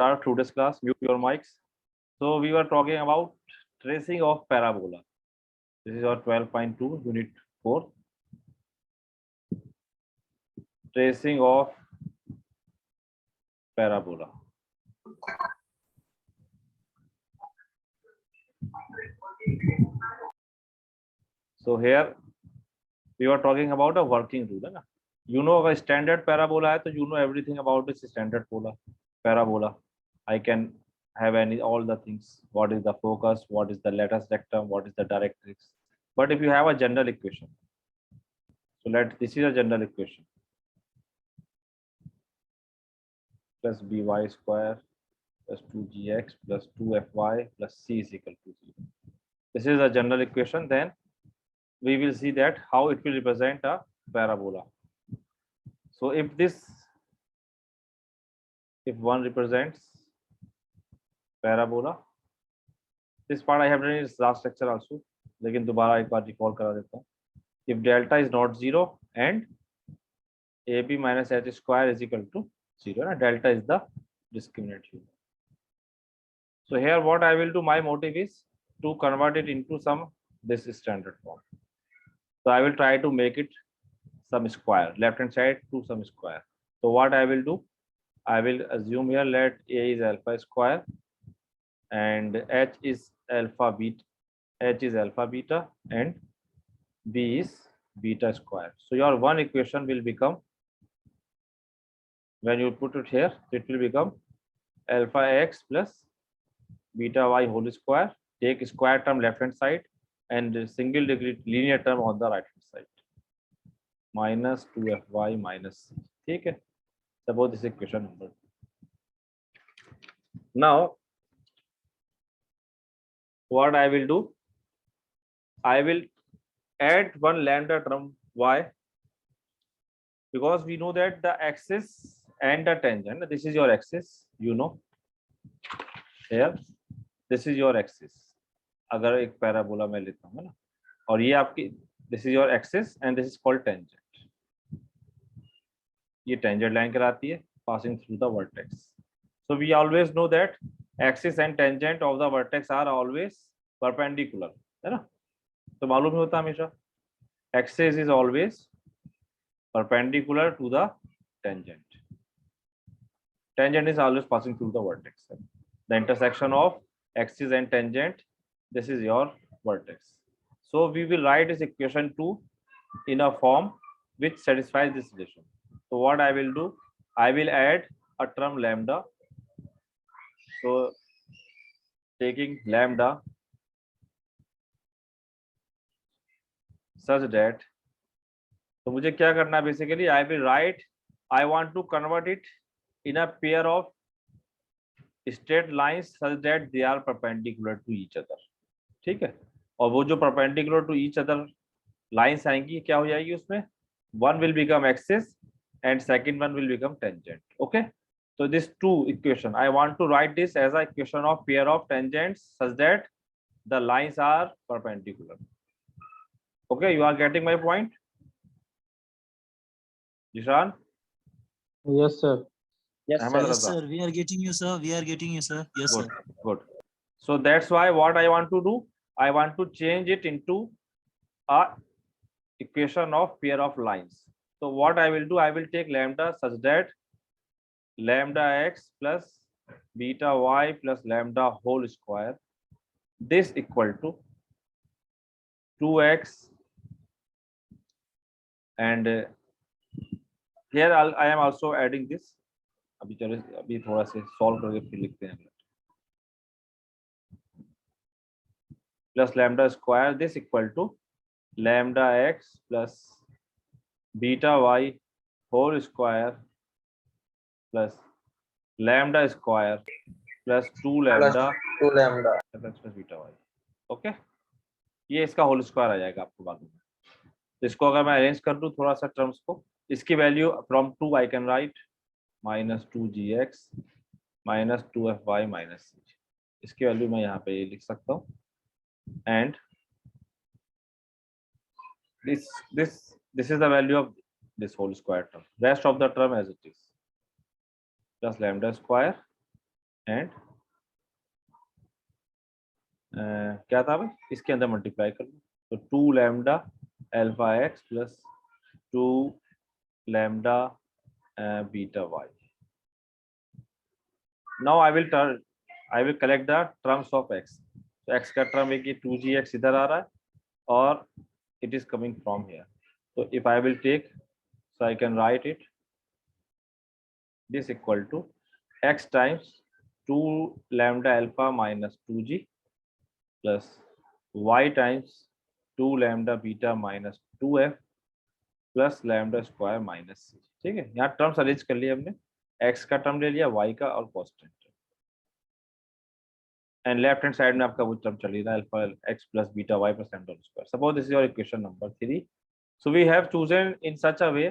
start today's class. Mute your mics. So we were talking about tracing of parabola. This is our 12.2 unit 4. Tracing of parabola. So here we were talking about a working rule, है ना? You know अगर standard parabola है तो you know everything about this standard parabola. I can have all the things. What is the focus? What is the lattice rectum? What is the directrix? But if you have a general equation, so this is a general equation. Plus by square plus 2gx plus 2fy plus c is equal to 0. This is a general equation. Then we will see that how it will represent a parabola. So if one represents parabola, this part I have done in last lecture also, लेकिन दोबारा एक बार recall करा देता हूँ. If delta is not 0 and ab minus h square is equal to 0, and delta is the discriminant unit. So here what I will do, my motive is to convert it into this standard form. So I will try to make it some square, left hand side to some square. So what I will do, I will assume here let a is alpha square and h is alpha beta and b is beta square. So your one equation will become, when you put it here, it will become alpha x plus beta y whole square. Take square term left hand side and single degree linear term on the right hand side. Minus 2fy minus c. ठीक है? Suppose this equation number 2. Now what I will do, I will add one lambda term y, because we know that the axis and the tangent, this is your axis, you know, here this is your axis. अगर एक parabola मैं लेता हूँ ना, और ये आपकी, this is your axis and this is called tangent. ये tangent line कहलाती है, passing through the vertex. So we always know that axis and tangent of the vertex are always perpendicular, है ना? तो मालूम ही होता हमेशा, axis is always perpendicular to the tangent. Tangent is always passing through the vertex. The intersection of axis and tangent, this is your vertex. So we will write this equation 2 in a form which satisfies this relation. So what I will do, I will add a term lambda. So taking lambda such that, तो मुझे क्या करना है basically, I will write, I want to convert it in a pair of straight lines such that they are perpendicular to each other. ठीक है? और वो जो perpendicular to each other lines आएंगी, क्या हो जाएगी उसमें? One will become axis and second one will become tangent. Okay? So this two equation, I want to write this as a equation of pair of tangents such that the lines are perpendicular. Okay, you are getting my point? Jishan? Yes, sir. Yes, Ahmed sir. Yes, Raza? sir. We are getting you, sir. We are getting you, sir. Yes, Good, sir. good. So that's why what I want to do, I want to change it into a equation of pair of lines. So what I will do, I will take lambda such that lambda x plus beta y plus lambda whole square, this equal to 2x, and here I am also adding this. अभी थोड़ा से solve करके फिर लिखते हैं. Plus lambda square, this equal to lambda x plus beta y whole square plus lambda square plus 2 lambda plus beta y. Okay, ये इसका whole square आ जाएगा आपको बाद में. तो इसको अगर मैं अरेंज कर दूं थोड़ा सा टर्म्स को, इसकी value from 2 I can write minus 2gx minus 2fy minus c. इसकी वैल्यू मैं यहाँ पे ये लिख सकता हूँ. And this is the value of this whole square term. Rest of the term as it is. Plus lambda square and क्या था भाई, इसके अंदर मल्टीप्लाई कर लो, तो 2 lambda alpha x plus 2 lambda beta y. Now I will collect the terms of x. तो x का टर्म है कि 2gx इधर आ रहा है और it is coming from here. So if I will take, so I can write it this equal to x times 2 lambda alpha minus 2g plus y times 2 lambda beta minus 2f plus lambda square minus c. ठीक है, यहाँ terms arrange कर लिया हमने, x का term ले लिया, y का और constant, and left hand side में आपका वो टर्म चल रहा है alpha x plus beta y plus lambda square. Suppose this is your equation number 3. So we have chosen in such a way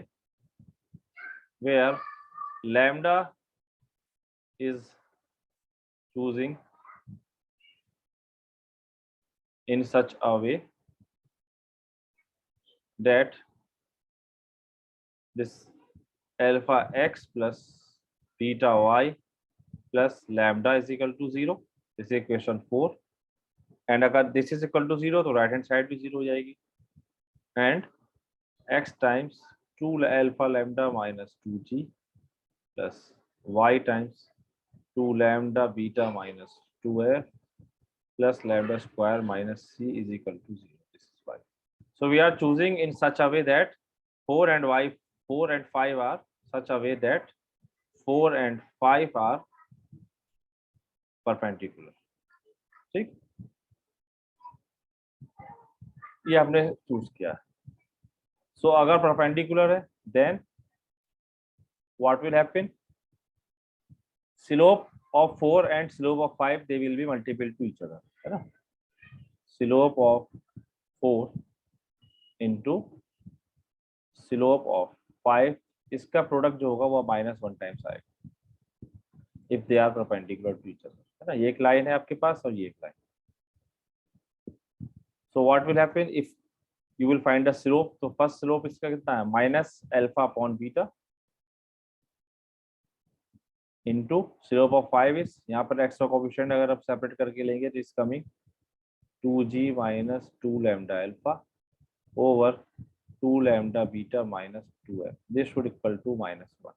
where lambda is choosing in such a way that this alpha x plus beta y plus lambda is equal to 0. This is equation 4. And अगर this is equal to 0 तो right hand side भी 0 हो जाएगी. And x times 2 alpha lambda minus 2g plus y times 2 lambda beta minus 2f plus lambda square minus c is equal to 0. This is why. So we are choosing in such a way that 4 and 5 are such a way that 4 and 5 are perpendicular. ठीक, ये हमने choose किया. सो अगर perpendicular है then what will happen, slope of 4 and slope of 5 they will be multiple to each other, है ना. Slope of 4 into slope of 5, इसका product जो होगा वो -1 टाइम्स आएगा if they are perpendicular to each other, है ना. ये एक लाइन है आपके पास और ये एक line. So what will happen if you will find the slope, तो फर्स्ट स्लोप इसका कितना है minus alpha upon beta into slope of 5 is, यहाँ पर एक्स्ट्रा कोएफिशिएंट अगर आप सेपरेट करके लेंगे तो is coming 2g minus 2 lambda alpha over 2 lambda beta minus 2f. This should equal to -1.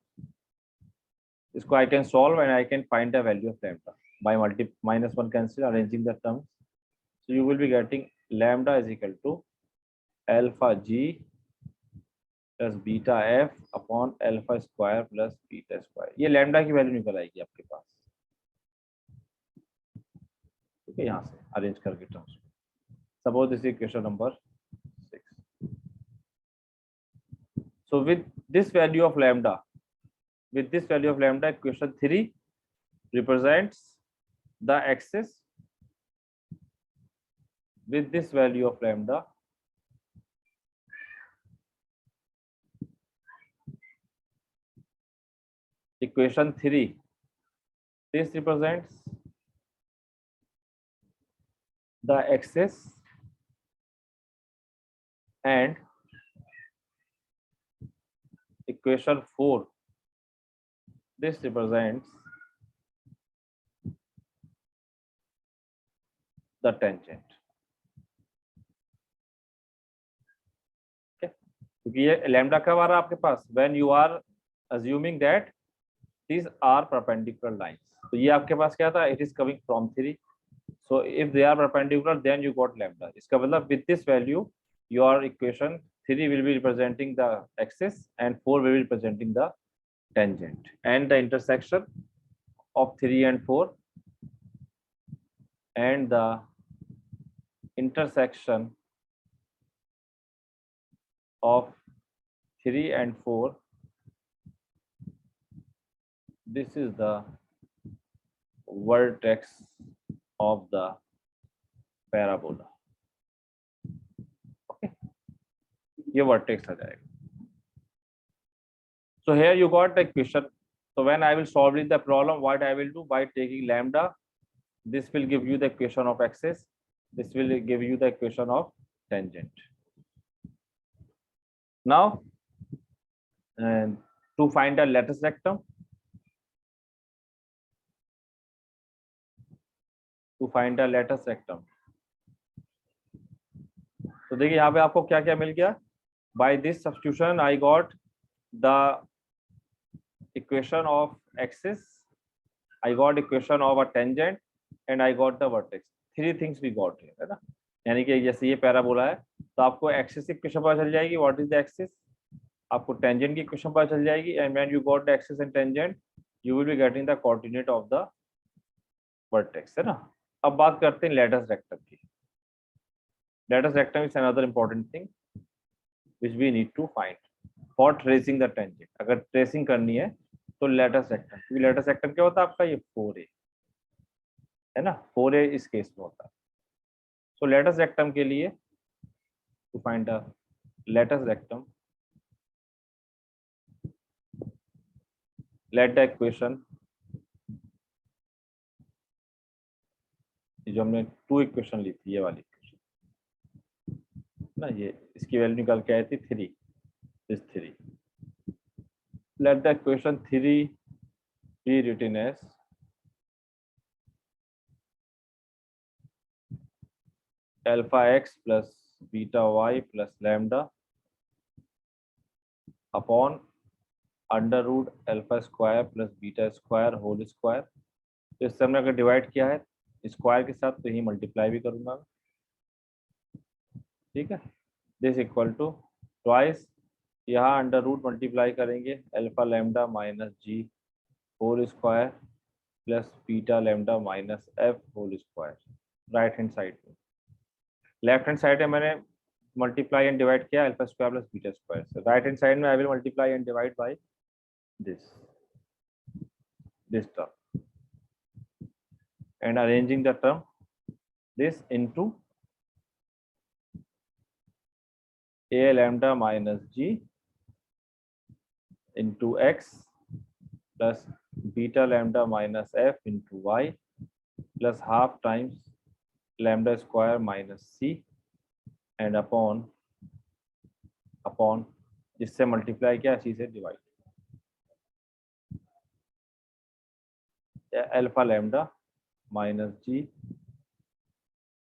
इसको I can solve and I can find the value of lambda by -1 cancel, arranging the terms. So you will be getting lambda is equal to alpha g plus beta f upon alpha square plus beta square. ये lambda की value निकल आएगी आपके पास. ठीक है, यहाँ से arrange करके terms. Suppose this is equation number 6. So with this value of lambda, equation 3 represents the axis. With this value of lambda, equation 3, this represents the axis, and equation 4, this represents the tangent. Okay, क्योंकि ये lambda कब आ रहा है आपके पास, when you are assuming that these are perpendicular lines. तो ये आपके पास क्या था, it is coming from 3. So if they are perpendicular then you got lambda. इसका मतलब with this value your equation 3 will be representing the axis and 4 will be representing the tangent, and the intersection of 3 and 4 and the intersection of 3 and 4, this is the vertex of the parabola. Okay, ये vertex आ जाएगा. So here you got the equation. So when I will solve the problem, what I will do, by taking lambda, this will give you the equation of axis, this will give you the equation of tangent. Now to find the lattice rectum, to find the latus rectum. तो देखिए यहाँ पे आपको क्या क्या मिल गया। By this substitution I got the equation of axis, I got equation of a tangent and I got the vertex. Three things we got here, है ना। यानी कि जैसे ये पैराबोला है तो आपको एक्सिस की इक्वेशन पता चल जाएगी, व्हाट इज द एक्सिस, आपको टेंजेंट की इक्वेशन पता चल जाएगी, and when you got the axis and tangent you will be getting the coordinate of the vertex, है ना। अब बात करते हैं लेटेस्ट रेक्टम की। Latus rectum is another important thing which we need to find for tracing the tangent। अगर tracing करनी है तो लेटेस्ट रेक्टम, क्योंकि लेटेस्ट रेक्टम क्या होता है आपका, ये 4a है ना, 4a इस केस में होता है। सो लेटेस्ट रेक्टम के लिए to find the latus rectum, let the equation, जो हमने टू इक्वेशन ली थी, ये वाली इक्वेशन ना, ये इसकी वैल्यू निकल के आई थी 3, this 3। Late the equation 3 be written as alpha x plus beta y plus lambda upon under root alpha square plus beta square whole square. तो इससे हमने अगर डिवाइड किया है स्क्वायर के साथ तो यही मल्टीप्लाई भी करूंगा, ठीक है। दिस इक्वल टू ट्वाइस, यहाँ अंडर रूट मल्टीप्लाई करेंगे अल्फा लैम्डा माइनस जी whole square plus beta lambda minus F whole square right hand side में। लेफ्ट हैंड साइड में मैंने मल्टीप्लाई एंड डिवाइड किया alpha square plus beta square से, right hand side में I will multiply and divide by this term and arranging the term this into a lambda minus g into x plus beta lambda minus f into y plus half times lambda square minus c and upon जिससे multiply किया इसी से divide, alpha lambda minus जी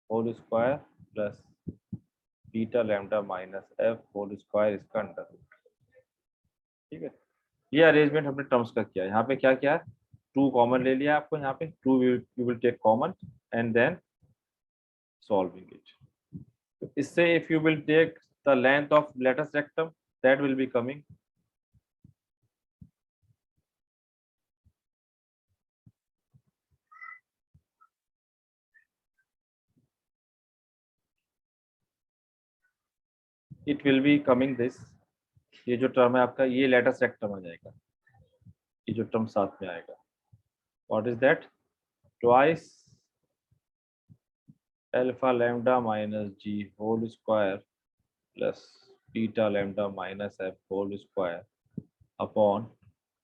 whole square plus beta lambda minus F whole square इसका under root, ठीक है। ये arrangement हमने terms का किया। यहाँ पे क्या क्या है, 2 कॉमन ले लिया आपको, यहाँ पे 2 you will take common and then solving it. इससे if you will take the length of latus rectum that will be coming it will be coming this, ये जो टर्म है आपका ये लेटेस्ट रेक्टम आ जाएगा, ये जो टर्म साथ में आएगा what is that, twice alpha lambda minus ji whole square plus beta lambda minus F whole square upon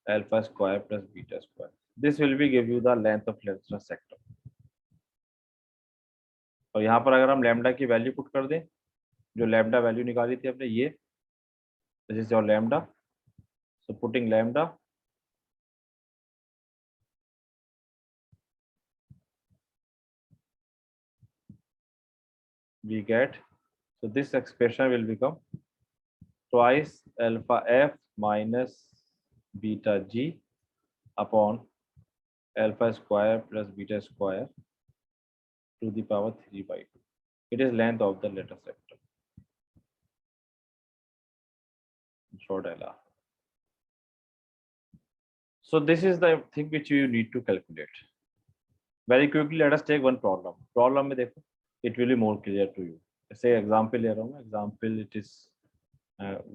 alpha square plus beta square. This will be give you the length of latus rectum. और यहाँ पर अगर हम lambda की value put कर दें, जो lambda value निकाली थी हमने, ये this is your lambda, so putting lambda we get, so this expression will become twice alpha f minus beta g upon alpha square plus beta square to the power 3/2. It is length of the lattice sector, short LR. So this is the thing which you need to calculate. Very quickly let us take one problem. Problem में देखो, it will be more clear to you. जैसे example ले रहा हूँ मैं, example it is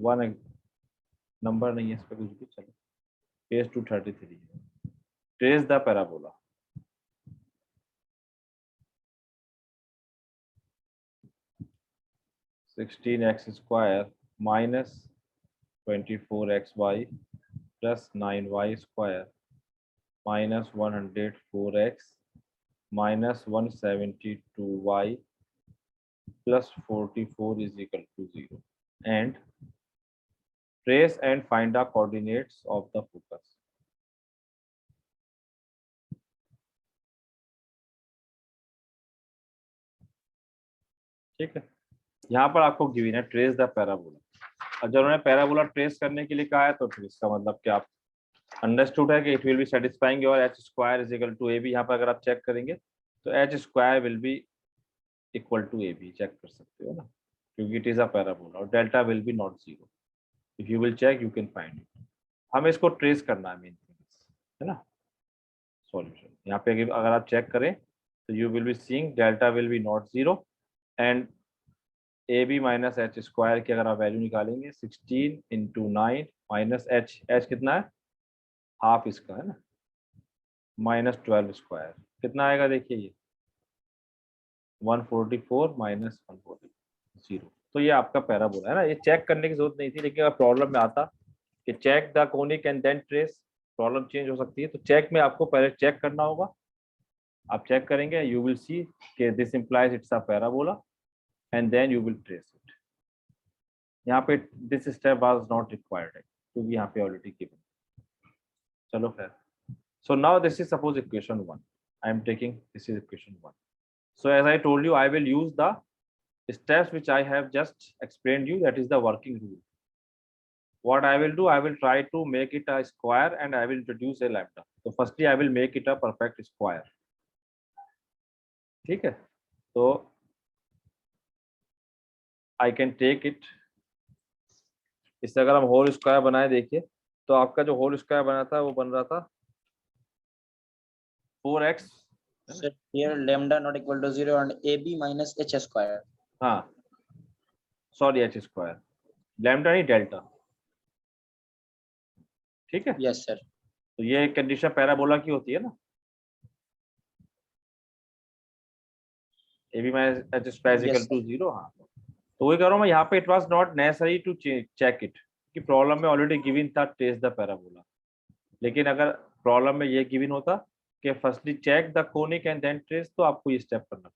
one number नहीं है इस पे कुछ भी, चलो page 233 है। Trace the parabola. (16x square minus 24xy plus 9y square minus 104x minus 172y plus 44 is equal to 0, and trace and find the coordinates of the focus. ठीक है, यहाँ पर आपको गिवन है ट्रेस द पैराबोला। और जब उन्होंने parabola trace करने के लिए कहा है तो फिर इसका मतलब कि आप अंडरस्टूड है कि it will be satisfying your h square is equal to a b. यहाँ पर अगर आप चेक करेंगे तो h square will be equal to a b, check कर सकते हो ना, क्योंकि इट इज अ पैराबोला और delta will be not zero. If you will check you can find it. हमें इसको ट्रेस करना है, मेन है ना सॉल्यूशन। यहाँ पे अगर आप चेक करें तो you will be seeing delta will be not zero and a b minus h square की अगर आप वैल्यू निकालेंगे 16 इंटू 9 माइनस एच, एच कितना है हाफ इसका है ना, माइनस 12 स्क्वायर कितना आएगा देखिए ये 144 माइनस 140 जीरो। तो ये आपका पैराबोला है ना, ये चेक करने की जरूरत नहीं थी, लेकिन अगर प्रॉब्लम में आता कि check the conic and then trace, problem change हो सकती है। तो चेक में आपको पहले चेक करना होगा, आप चेक करेंगे यू विल सी कि this implies it's a parabola and then you will trace it. यहाँ पे this step was not required है क्योंकि यहाँ पे ऑलरेडी गिवन। चलो फिर, so now this is suppose equation 1, I am taking this is equation 1। So as I told you I will use the steps which I have just explained you, that is the working rule. What I will do, I will try to make it a square and I will introduce a lambda. So firstly I will make it a perfect square. ठीक है, तो I can take it, इससे अगर हम whole square बनाए देखिए तो आपका जो होल स्क्वायर बना था वो बन रहा था 4x, Sir, here lambda not equal to 0 and AB minus H square. हाँ सॉरी एच स्क्वायर, लैम्डा नहीं डेल्टा। ठीक है, Yes, sir. तो ये कंडीशन पैराबोला की होती है ना, a b minus h square equal to 0। हाँ, तो वही कह रहा हूँ मैं यहाँ पे, it was not necessary to check it कि प्रॉब्लम में ऑलरेडी गिवन था ट्रेस द पैराबोला। लेकिन अगर प्रॉब्लम में ये गिवन होता कि firstly check the conic and then trace, तो आपको ये स्टेप करना पड़ता।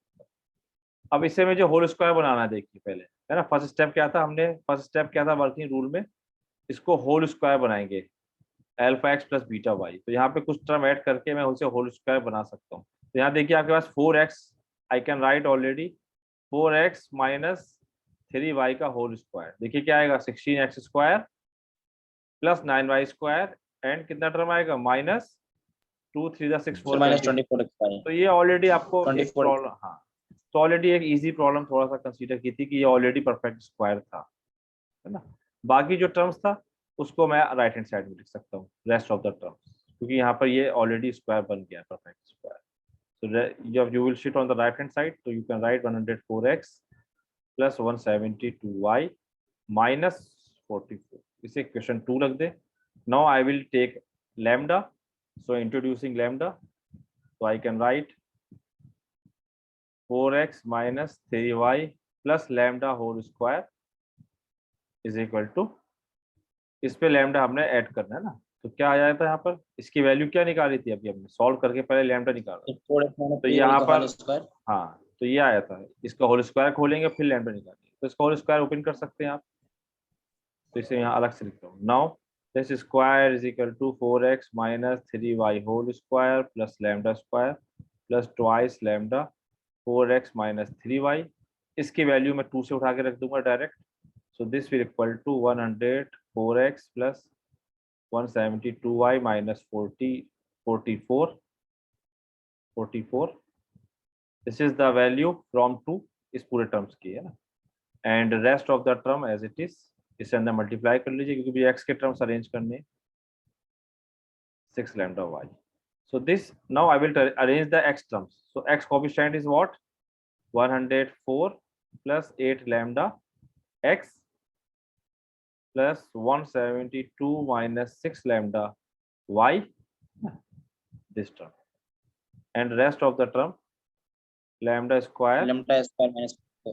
अब इससे में जो होल स्क्वायर बनाना है देखिए पहले, है ना, फर्स्ट स्टेप क्या था, हमने फर्स्ट स्टेप क्या था वर्किंग रूल में, इसको होल स्क्वायर बनाएंगे alpha x plus beta y. तो यहाँ पे कुछ टर्म ऐड करके मैं उसे होल स्क्वायर बना सकता हूँ। तो यहाँ देखिए आपके पास 4x, I can write already 4x minus 3y का होल स्क्वायर। देखिए क्या आएगा 16x square plus 9y square and कितना टर्म आएगा माइनस 2 3 6 So 4 minus 24 square. तो ये ऑलरेडी आपको एक 24 प्रॉब्लम, हाँ तो ऑलरेडी एक इजी प्रॉब्लम थोड़ा सा कंसीडर की थी कि ये ऑलरेडी परफेक्ट स्क्वायर था, है ना। बाकी जो टर्म्स था उसको मैं राइट हैंड साइड में लिख सकता हूँ, रेस्ट ऑफ द टर्म्स, क्योंकि यहाँ पर ये ऑलरेडी स्क्वायर बन गया परफेक्ट स्क्वायर। So जब you will sit on the right hand side, so you can write 104x plus 172y minus 44. इसे क्वेश्चन 2 रख दे। Now I will take lambda, so introducing lambda, so I can write 4x minus 3y plus lambda whole square is equal to, इस पे lambda हमने add करना है ना, तो क्या आ जाता है यहाँ पर, इसकी वैल्यू क्या निकाली थी अभी हमने सॉल्व करके, पहले लैम्डा निकाला। 4x minus तो 3y यहाँ का पर whole square. हाँ, तो ये आया था, इसका होल स्क्वायर खोलेंगे फिर लैम्डा निकालेंगे, तो इसका होल स्क्वायर ओपन कर सकते हैं आप। तो इसे यहाँ अलग से लिखता हूँ। Now this square is equal to 4x minus 3y whole square plus lambda square plus twice lambda 4x minus 3y। इसकी वैल्यू मैं 2 से उठा के रख दूंगा direct. So this will equal to 104x plus 172y minus 44। This is the value from 2 इस पूरे terms की, है ना, and rest of the term as it is, इससे अंदर मल्टीप्लाई कर लीजिए क्योंकि x के टर्म्स अरेंज करने 6 lambda y. So this, now I will arrange the x terms. So x coefficient is what, 104 plus 8 lambda x plus 172 minus 6 lambda y, this term, and rest of the term lambda square Lambda square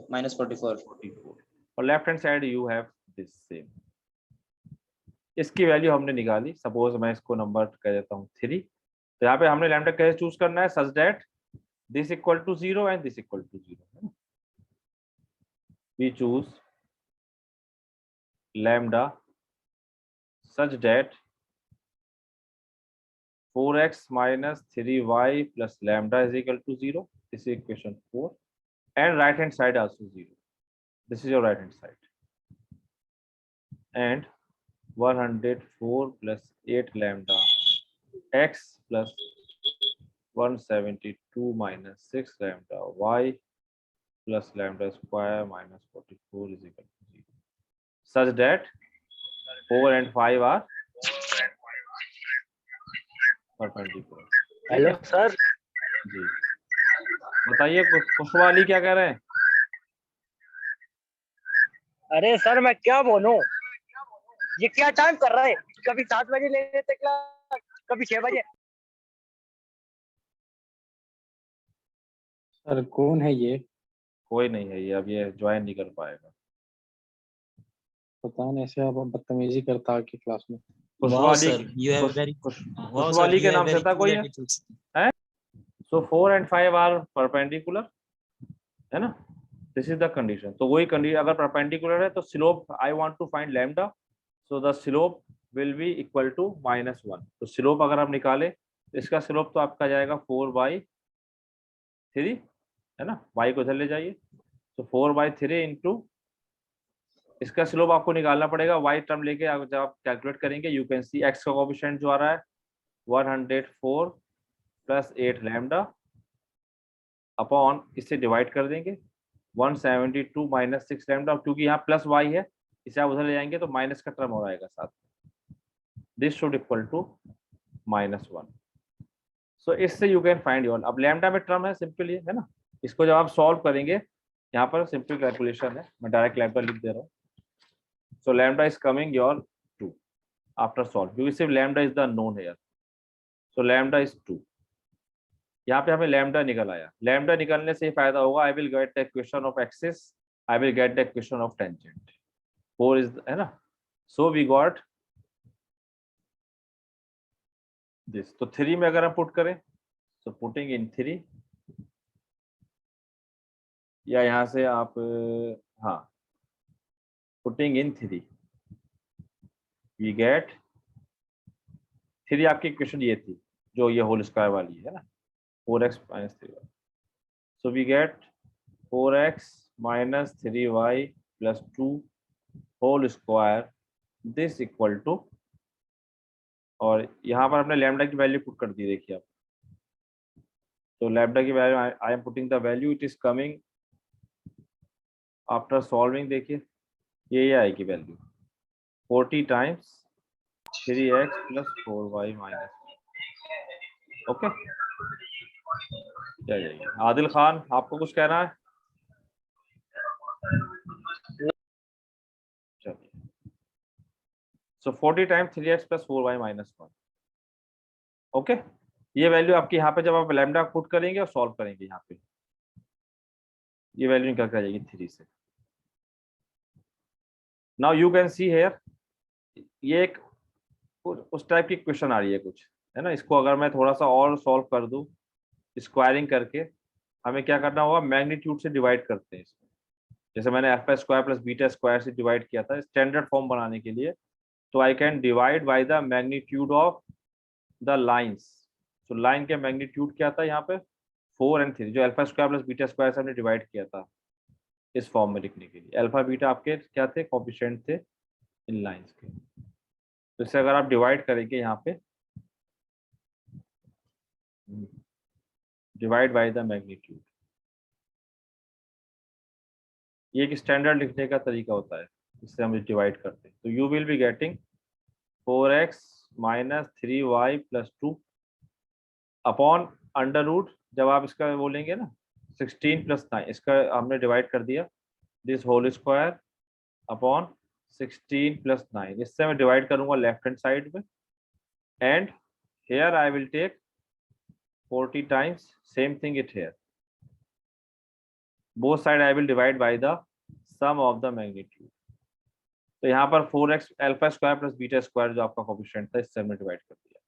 minus 44. 44. और left hand side you have this same. इसकी value हमने निकाली, suppose मैं इसको number कह देता हूँ 3। तो यहाँ पे हमने लैम्डा कैसे चूज करना है, such that this equal to 0 and this equal to 0। We choose lambda such that 4x minus 3y plus lambda is equal to 0. This is equation 4 and right hand side also 0. This is your right hand side. And 104 plus 8 lambda x plus 172 minus 6 lambda y plus lambda square minus 44 is equal to 0. Such that 4 and 5 are perpendicular. Hello sir, जी बताइए कुशवाली क्या कह रहे हैं? अरे sir मैं क्या बोलूं, ये क्या टाइम कर रहा है, कभी 7 बजे ले लेते क्लास, कभी 6 बजे। सर कौन है ये? कोई नहीं है ये, अब ये ज्वाइन नहीं कर पाएगा। पता नहीं, ऐसे आप बदतमीजी करता आके क्लास में। Wow, खुशवाली sir, you have very wow, sir, खुशवाली you के have नाम से very था cool कोई है? attitudes. So 4 and 5 are perpendicular, है ना? This is the condition. तो वही कंडीशन, अगर परपेंडिकुलर है तो slope I want to find lambda, so the slope will be equal to -1। तो स्लोप अगर आप निकाले तो इसका स्लोप तो आपका जाएगा 4/3, है ना? y को इधर ले जाइए, तो 4/3 इंटू इसका स्लोप आपको निकालना पड़ेगा y टर्म लेके। जब आप कैलकुलेट करेंगे यू कैन सी x का कोएफिशिएंट जो आ रहा है 104 प्लस 8 लैम्डा अपॉन इससे डिवाइड कर देंगे 172 माइनस 6 लैम्डा। क्योंकि यहाँ प्लस y है, इसे आप उधर ले जाएंगे तो माइनस का टर्म हो जाएगा साथ में। This should equal to -1। So इससे यू कैन फाइंड योर। अब लैम्डा में टर्म है सिंपल ये, है ना? इसको जब आप सॉल्व करेंगे, यहाँ पर सिंपल कैलकुलेशन है, मैं डायरेक्ट लैम्डा लिख दे रहा हूँ। So lambda is coming your 2 after solve, क्योंकि सिर्फ lambda is the known here. So lambda is 2। यहाँ पे हमें लैम्डा निकल आया। लैम्डा निकलने से फायदा होगा, I will get the equation of axis, I will get the equation of tangent. 4 is, है ना? So we got this. तो 3 में अगर हम पुट करें, सो पुटिंग इन 3, या यहाँ से आप हाँ पुटिंग इन 3 वी गेट 3। आपकी इक्वेशन ये थी जो ये होल स्क्वायर वाली है ना, 4x minus 3y. So we get 4x minus 3y plus 2 whole square, this equal to, और यहाँ पर हमने लैम्डा की वैल्यू पुट कर दी। देखिए आप, तो लैम्डा की value I am putting the value, it is coming after solving. देखिए ये आएगी value 40 times 3x plus 4y minus, okay क्या जाएगी? आदिल खान आपको कुछ कहना है? चलिए, सो 40 times 3x plus 4y minus 1, okay. ये वैल्यू आपकी यहाँ पे जब आप लैम्डा पुट करेंगे और सॉल्व करेंगे, यहाँ पे ये वैल्यू निकल कर जाएगी 3 से। Now you can see here, ये एक उस टाइप की क्वेश्चन आ रही है कुछ, है ना? इसको अगर मैं थोड़ा सा और सॉल्व कर दूं स्क्वायरिंग करके, हमें क्या करना होगा, मैग्नीट्यूड से डिवाइड करते हैं इसमें। जैसे मैंने alpha square plus beta square से डिवाइड किया था स्टैंडर्ड फॉर्म बनाने के लिए, तो I can divide by the magnitude of the lines. तो लाइन के मैग्नीट्यूड क्या था यहाँ पे 4 and 3, जो alpha square plus beta square से हमने डिवाइड किया था इस फॉर्म में लिखने के लिए। अल्फा बीटा आपके क्या थे, कोएफिशिएंट थे इन लाइंस के। तो इससे अगर आप डिवाइड करेंगे यहाँ पे, डिवाइड बाय द मैग्नीट्यूड, ये एक स्टैंडर्ड लिखने का तरीका होता है, इससे हम डिवाइड करते हैं। तो you will be getting 4x minus 3y plus 2 upon under root, जब आप इसका बोलेंगे ना 16 प्लस 9, इसका हमने डिवाइड कर दिया, this whole square upon 16 plus 9। इससे मैं डिवाइड करूंगा लेफ्ट हैंड साइड में, and here I will take 40 times, same thing it here, both side I will divide by the sum of the magnitude। तो यहाँ पर 4x alpha square plus beta square जो आपका coefficient था, इससे हमने divide कर दिया,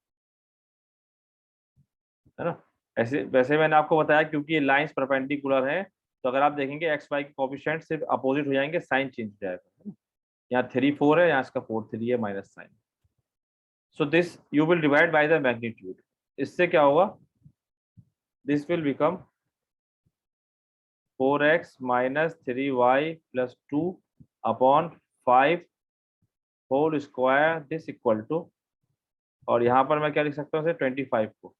है ना? ऐसे वैसे मैंने आपको बताया क्योंकि ये लाइंस परपेंडिकुलर हैं, तो अगर आप देखेंगे एक्स वाई के कोएफिशिएंट सिर्फ अपोजिट हो जाएंगे, साइन चेंज हो जाएगा, है ना? यहाँ 3 4 है, यहाँ इसका 4 3 है minus sign. So this you will divide by the magnitude. इससे क्या होगा, this will become 4x minus 3y plus 2 upon 5 whole square this equal to, और यहाँ पर मैं क्या लिख सकता हूँ 25 को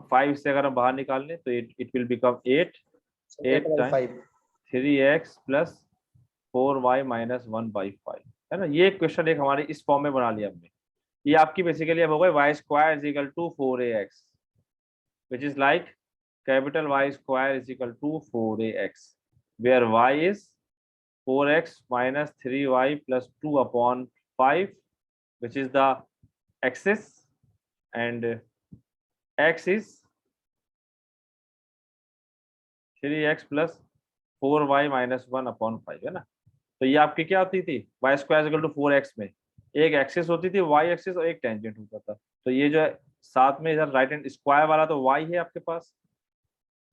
5 से अगर हम बाहर निकाल लें तो it will become 8 time 3x plus 4y minus 1/5 है ना। ये क्वेश्चन एक हमारे इस फॉर्म में बना लिया हमने। ये आपकी बेसिकली अब हो गई y square is equal to 4ax which is like capital Y square is equal to 4ax where y is 4x minus 3y plus 2 upon 5 which is the axis and x is 3x plus 4y minus 1 upon 5 है ना। तो ये आपकी क्या होती थी y square is equal to 4x में एक एक्सिस होती थी y एक्सिस और एक टेंजेंट होता था। तो ये जो है साथ में इधर राइट हैंड स्क्वायर वाला तो y है आपके पास,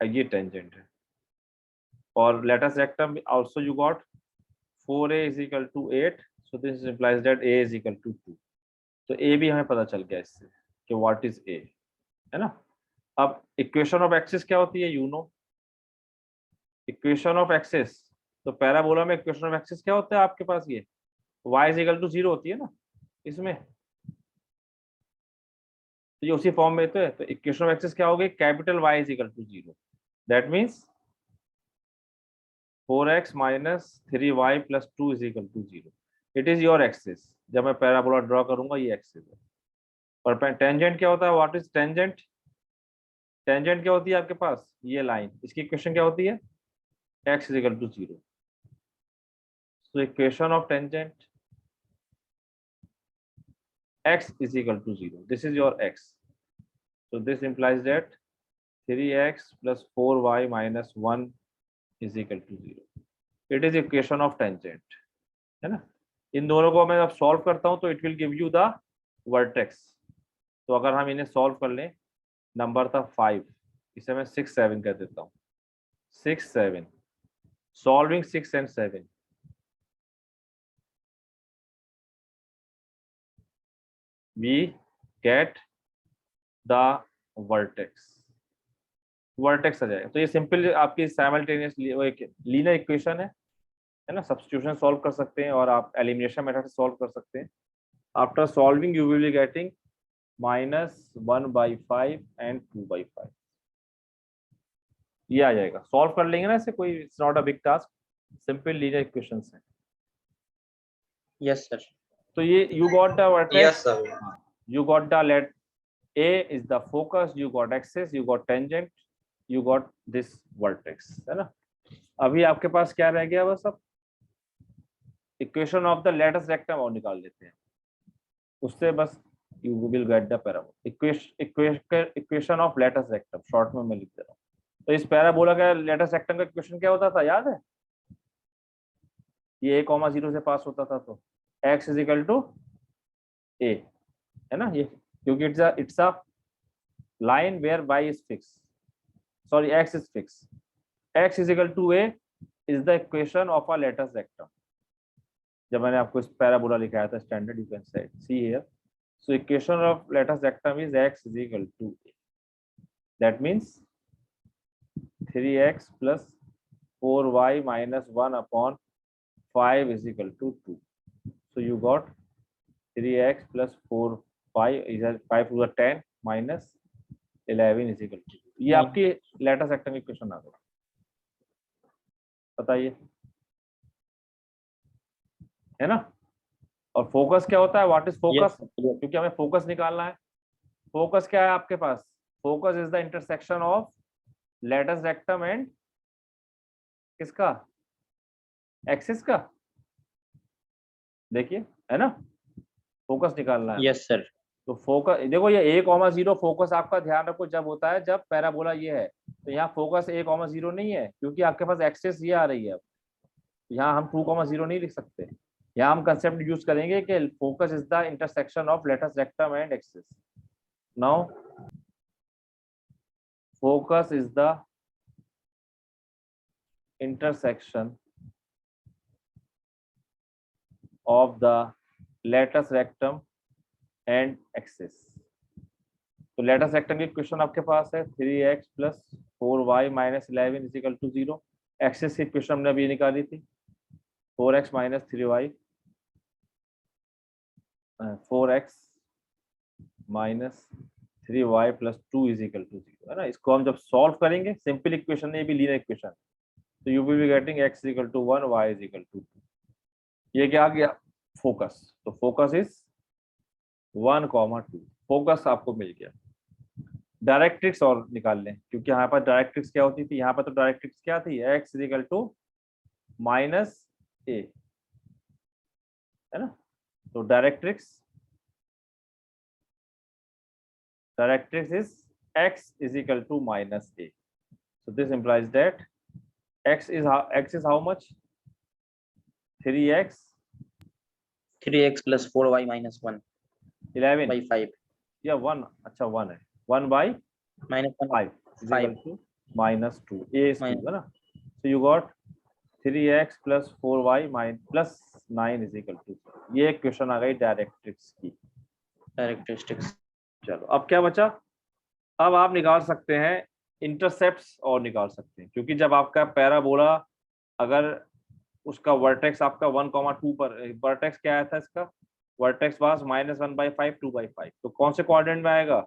ये टेंजेंट है। और latus rectum also you got 4a is equal to 8 so this implies that a is equal to 2। तो a भी हमें पता चल गया इससे कि व्हाट इज a है ना। अब इक्वेशन ऑफ एक्सिस क्या होती है you know, equation of axis तो पैराबोला में इक्वेशन ऑफ एक्सिस क्या होता है आपके पास, ये y is equal to 0 होती है ना इसमें, तो ये उसी फॉर्म में तो है। तो इक्वेशन ऑफ एक्सिस क्या होगी, capital Y is equal to 0 that means 4x minus 3y plus 2 is equal to 0। It is your axis. जब मैं पैराबोला ड्रॉ करूंगा ये एक्सिस है। और टेंजेंट क्या होता है, व्हाट इज टेंजेंट, टेंजेंट क्या होती है आपके पास ये लाइन, इसकी इक्वेशन क्या होती है x is equal to 0। so equation of tangent x is equal to 0, this is your x, so this implies that 3x plus 4y minus 1 is equal to 0। it is equation of tangent है ना। इन दोनों को मैं अब solve करता हूं तो it will give you the vertex. तो अगर हम इन्हें सॉल्व कर लें, नंबर था 5, इसे मैं 6 7 कर देता हूं, 6 7 solving 6 and 7 we get the vertex, vertex आ जाएगा। तो ये सिंपल आपकी साइमल्टेनियस लीनियर इक्वेशन है ना। सब्स्टिट्यूशन सॉल्व कर सकते हैं और आप एलिमिनेशन मेथड से सॉल्व कर सकते हैं। After solving you will be getting -1/5 and 2/5 ये आ जाएगा। सॉल्व कर लेंगे ना इसे, कोई it's not a big task, simple linear equations हैं। Yes sir. तो ये you got the vertex, Yes, sir. you got the let A is the focus, you got axis, you got tangent, you got this vertex है ना। अभी आपके पास क्या रह गया बस, अब equation of the latus rectum और निकाल लेते हैं, उससे बस you will get the parabola. Equation of latus rectum short में मैं लिख दे रहा हूँ। तो इस पैराबोला का लेटस रेक्टम का इक्वेशन क्या होता था याद है, ये a,0 से पास होता था तो x is equal to a है ना। ये क्योंकि it's a line where y is fixed, sorry x is fixed, x is equal to a is the equation of a latus rectum। जब मैंने आपको इस पैराबोला लिखाया था standard, you can see here, so equation of latus rectum is x is equal to a, that means 3x plus 4y minus 1 upon 5 is equal to 2। so you got 3x plus 4 5 is 5 to the 10 minus 11 is equal to 2। ये आपकी latus rectum equation आ गई, बताइए है ना। और focus क्या होता है, व्हाट इज फोकस, क्योंकि हमें फोकस निकालना है। फोकस क्या है आपके पास, focus is the intersection of latus rectum and किसका, एक्सिस का, देखिए है ना, फोकस निकालना है। Yes sir. तो फोकस देखो ये a,0 फोकस आपका ध्यान रखो जब होता है जब पैराबोला ये है, तो यहाँ फोकस a,0 नहीं है क्योंकि आपके पास एक्सिस ये आ रही है। यहाँ हम 2,0 नहीं लिख सकते, यहाँ हम कंसेप्ट यूज करेंगे कि focus is the intersection of latus rectum and axis. Now focus is the intersection of the latus rectum and axis। तो लेटेस्ट रेक्टेंगल इक्वेशन आपके पास है 3x plus 4y minus 11 is equal to 0। Axis की equation हमने अभी निकाली थी 4x minus 3y 4x minus 3y plus 2 is equal to 0 है ना। इसको हम जब सॉल्व करेंगे, सिंपल इक्वेशन है, ये भी लीनियर इक्वेशन, तो you will be getting x is equal to 1 y is equal to 2। ये क्या आ गया फोकस, तो फोकस इज 1,2। फोकस आपको मिल गया। डायरेक्ट्रिक्स और निकाल लें, क्योंकि यहाँ पर डायरेक्ट्रिक्स क्या होती थी, यहाँ पर तो डायरेक्ट्रिक्स क्या थी, x is equal to minus a है ना। तो directrix is x is equal to minus a. So this implies that x is how much? 3x 3x plus 4y minus 1 11 by 5 या 1, अच्छा 1 है, 1 by minus 1 5 is equal 5 to minus 2 a is 2 Minus- है ना। So you got 3x plus 4y plus 9 is equal to 0. ये question आ गई directrix की। characteristics. चलो अब क्या बचा, अब आप निकाल सकते हैं इंटरसेप्ट्स और निकाल सकते हैं, क्योंकि जब आपका पैराबोला अगर उसका वर्टेक्स आपका 1,2 पर, वर्टेक्स क्या आया था इसका, वर्टेक्स वाज -1/5 2/5, तो कौन से क्वाड्रेंट में आएगा,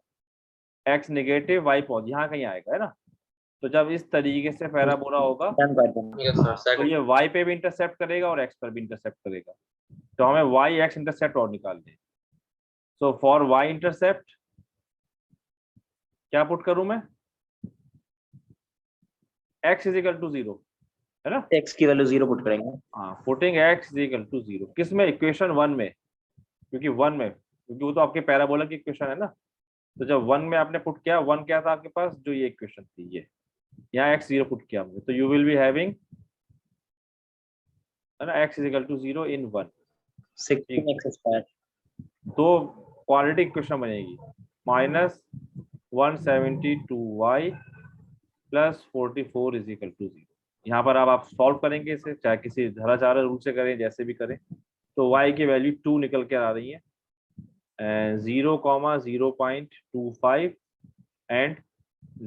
x नेगेटिव y पॉजिटिव, यहाँ कहीं आएगा है ना। तो जब इस तरीके से पैराबोला होगा Done कर देना. तो ये y पे भी इंटरसेप्ट करेगा और x पर भी इंटरसेप्ट करेगा, तो हमें y x इंटरसेप्ट और निकालने। सो फॉर y इंटरसेप्ट क्या पुट करूं मैं, x इज इक्वल टू 0 है ना। x की वैल्यू 0 पुट करेंगे. हाँ, putting x is equal to 0 किस में, इक्वेशन 1 में, क्योंकि वो तो आपके पैराबोला की इक्वेशन है ना। तो जब 1 में आपने पुट किया, 1 क्या था आपके पास, जो ये इक्वेशन थी, ये यहाँ x 0 पुट किया हमने, तो यू विल बी हैविंग है ना x is equal to 0 in 1। 16x square. दो क्वाड्रेटिक इक्वेशन बनेगी, -172y plus 44 is equal to 0। यहाँ पर अब आप सॉल्व करेंगे इसे, चाहे किसी धराचार्य रूल से करें, जैसे भी करें, तो y की वैल्यू 2 निकल के आ रही है, 0,0.25 एंड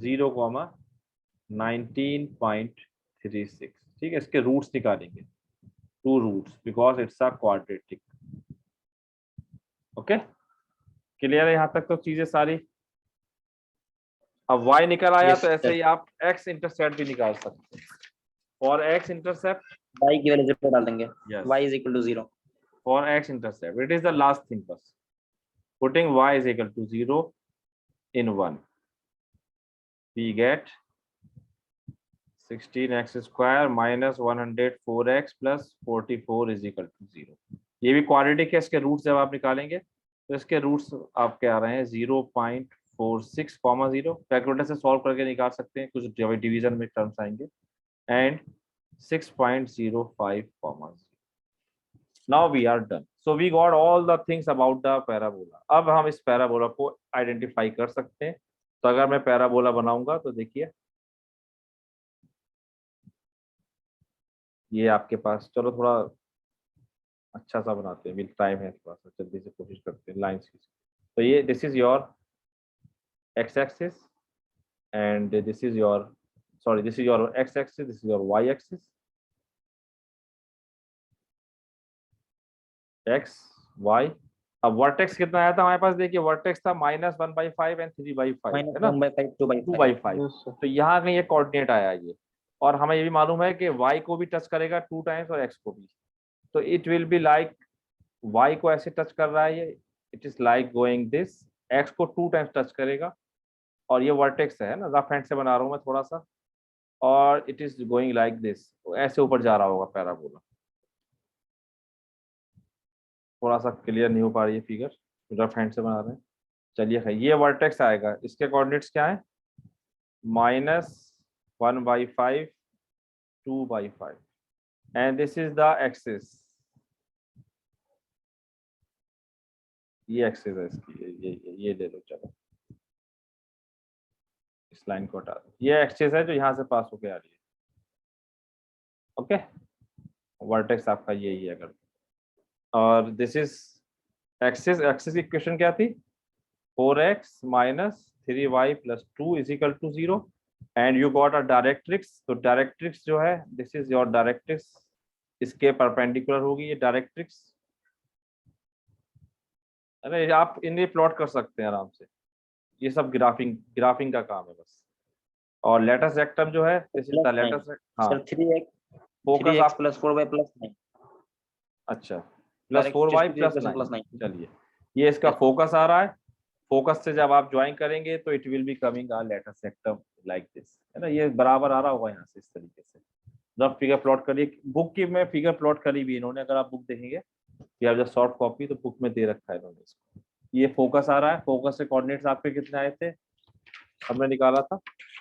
0,19.36। ठीक है, इसके रूट्स निकालेंगे, 2 roots, because it's a quadratic. Okay, clear है यहाँ तक तो चीजें सारी। अब y निकल आया, Yes, तो ऐसे sir. ही आप x इंटरसेप्ट भी निकाल सकते हैं। फॉर x इंटरसेप्ट, y की वैल्यू 0 डाल देंगे. yes, y is equal to 0. for x intercept, it is the last thing first. Putting y is equal to 0 in 1, we get 16x square minus 104x plus 44 is equal to 0। ये भी quadratic है, इसके roots जब आप निकालेंगे तो इसके roots आपके आ रहे हैं 0.46, 0 कैलकुलेटर से सॉल्व करके निकाल सकते हैं, कुछ डिवीजन में टर्म्स आएंगे, and 6.05, 0। Now we are done. So we got all the things about the parabola. अब हम इस पैराबोला को आइडेंटिफाई कर सकते हैं। तो अगर मैं पैराबोला बनाऊंगा तो देखिए ये आपके पास, चलो थोड़ा अच्छा सा बनाते हैं, टाइम है थोड़ा सा, जल्दी से कोशिश करते हैं लाइंस की। तो ये this is your x axis and this is your, sorry this is your x axis, this is your y axis, x y। अब वर्टेक्स कितना आया था हमारे पास, देखिए वर्टेक्स था -1/5 एंड 3/5 है ना, 1/5 2/5. 2/5। तो यहाँ कहीं ये कोऑर्डिनेट आया ये, और हमें ये भी मालूम है कि y को भी टच करेगा 2 टाइम्स और x को भी, तो it will be like y को ऐसे टच कर रहा है ये, it is like going this, x को 2 टाइम्स टच करेगा, और ये वर्टेक्स है ना, रफ हैंड से बना रहा हूँ मैं थोड़ा सा, और it is going like this, ऐसे ऊपर जा रहा होगा पैराबोला। थोड़ा सा क्लियर नहीं हो पा रही है फिगर, रफ हैंड से बना रहे हैं। चलिए ये वर्टेक्स आएगा, इसके कोऑर्डिनेट्स क्या है, -1/5 2/5 and this is the axis, ये एक्सिस है इसकी, ये ले लो, चलो इस लाइन को हटा दो, ये एक्सिस है जो यहाँ से पास होके आ रही है। ओके, वर्टेक्स आपका यही है। अगर और दिस इज एक्सिस, एक्सिस की इक्वेशन क्या थी, 4x - 3y plus 2 is equal to 0 and you got a directrix. तो डायरेक्ट्रिक्स जो है दिस इज योर डायरेक्ट्रिक्स, इसके परपेंडिकुलर होगी ये डायरेक्ट्रिक्स। अरे आप इन्हें प्लॉट कर सकते हैं आराम से, ये सब ग्राफिंग का काम है बस। और लेटेस्ट रेक्टम जो है this is the Plus latest. हाँ सर 3x फोकस 3x आप plus 4y plus 9 अच्छा plus Direct 4y just plus plus 9 चलिए ये इसका फोकस आ रहा है। फोकस से जब आप ज्वाइन करेंगे तो it will be coming a latus rectum like this, है ना, ये बराबर आ रहा होगा यहाँ से इस तरीके से। जब फिगर प्लॉट करिए, बुक की में फिगर प्लॉट करी भी इन्होंने, अगर आप बुक देखेंगे या जब सॉफ्ट कॉपी तो बुक में दे रखा है इन्होंने इसको। ये फोकस आ रहा है, फोकस से कोऑर्डिनेट्स आपके कितने आए थे हमने निकाला था